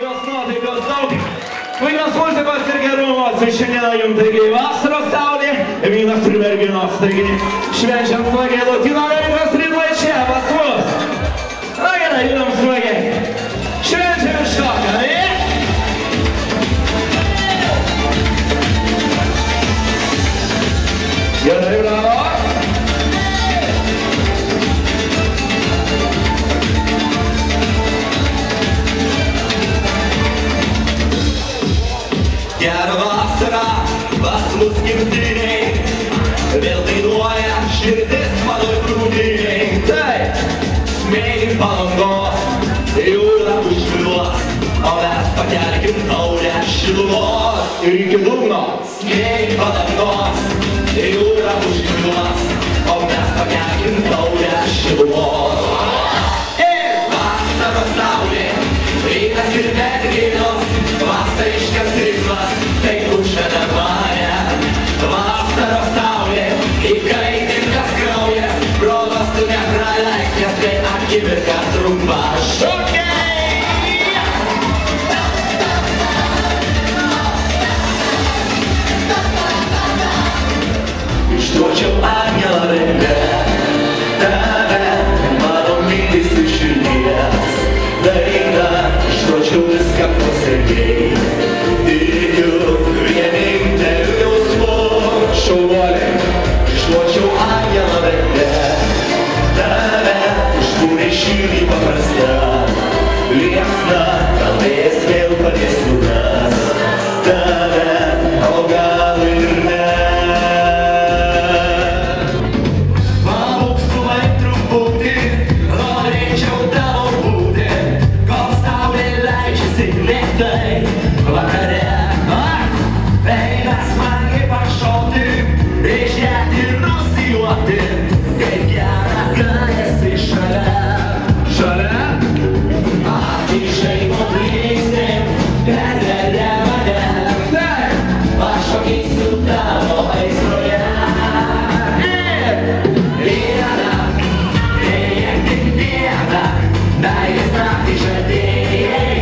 nuotaikos daug. Puikios muzikos ir gerumos. Šiandieną jums taigi vasaros saulė, vynas ir merginos. Taigi švenčiam smagiai Lotynų Amerikos ritmai čia pas mus. Na gerai, judam smagiai. Švenčiam iš šoką, ne? Gerai, bravo. Gerą vasarą, pas mus gimtiniai, vėl dainuoja širdis mano grūdiniai. Taip, Smėgim palangos, jūra užmiluos, o mes pakelkim taurę šilumos. ir iki dugno. Smėgim palangos, jūra užmiluos, o mes pakelkim taurę šilumos. Ir vasaros saulė, rytas ir merginos, vasariškas ritmas, tai užveda mane. Vasaros saulė, įkaitintas kraujas, progos tu nepraleik, nes tai akimirka trumpa. Šokiai! Išduočiau angelą rengę, tave, mano mylisti širdies daina, išduočiau viską pasargiai. Tikiu vieninteliu jausmu, Šaunuoliai. išduočiau angelą rengę, tave, užkūrė širdį paprastą, liepsna, gal vėjas vėl padės suras tave, o gal ir ne. Pabūkstumai truputį, norėčiau tavo būti, kol saulė leidžiasi lėtai vakare. Eina smagiai pašokti, išgerti ir nusijuokti, kaip gera, kad esi šalia. Šalia? Atkišai motrystėm, pervedė mane, Taip. pašokysiu tavo aistroje. Viena, deja tik viena, meilės naktį žadėjai,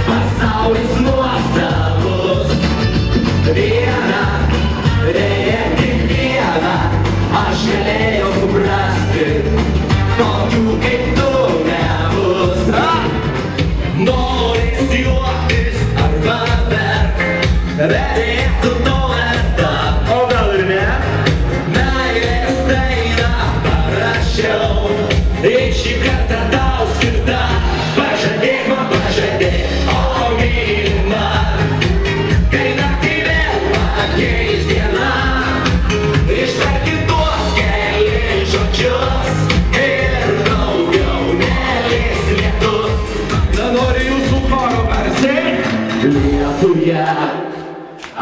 pasaulis nuostabus. Viena, deja tik viena, aš galėjau suprasti, tokių kaip tu nebus. Norisi juoktis arba verkt, bet reiktų to verta. O gal ir ne? Meilės dainą parašiau, ir šį kartą tau skirta. Pažadėk man, pažadėk, o mylima, kai naktį vėl ateis diena. Ištarki tuos kelis žodžius ir daugiau nelis lietus. Nenori jūsų koro garsiai? Lietuje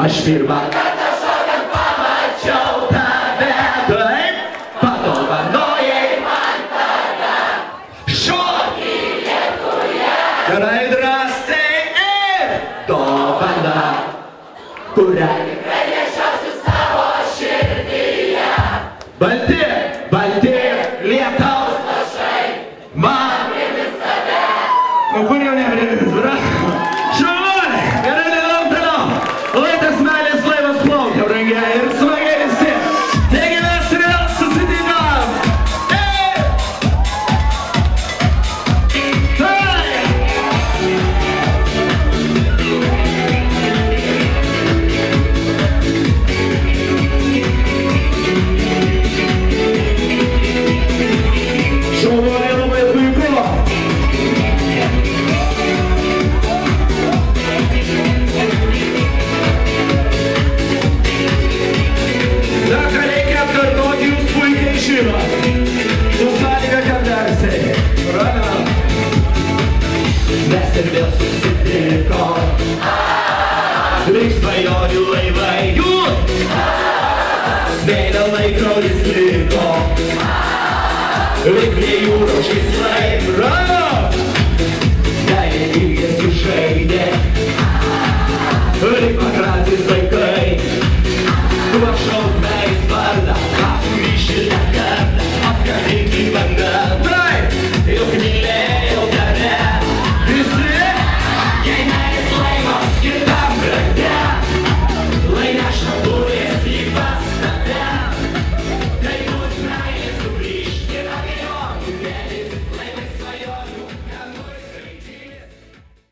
aš pirmą kartą šokant pamačiau tave. Taip. Padovanojai man tada šokį Lietuje. Gerai, drąsiai ir Dovana, kurią tikrai nešiosiu savo širdyje. balti. Balti lietaus lašai man primins tave. O kur jau neprimins, bravo? Šaunuoliai, gerai, nedam toliau. Laidas meilės laivas plaukia, brangiai, ir smagiai visi. Taigi mes ir vėl susitinkam. Šaunuoliai, labai puiku. Na, ką reikia apkartoti, jūs puikiai žinot. Su sąlyga, kad garsiai. Pradedam. Mes ir vėl susitikom, lyg svajonių laivai jūt, smėlio laikrodis liko, lyg prie jūros žaislai. Bravo!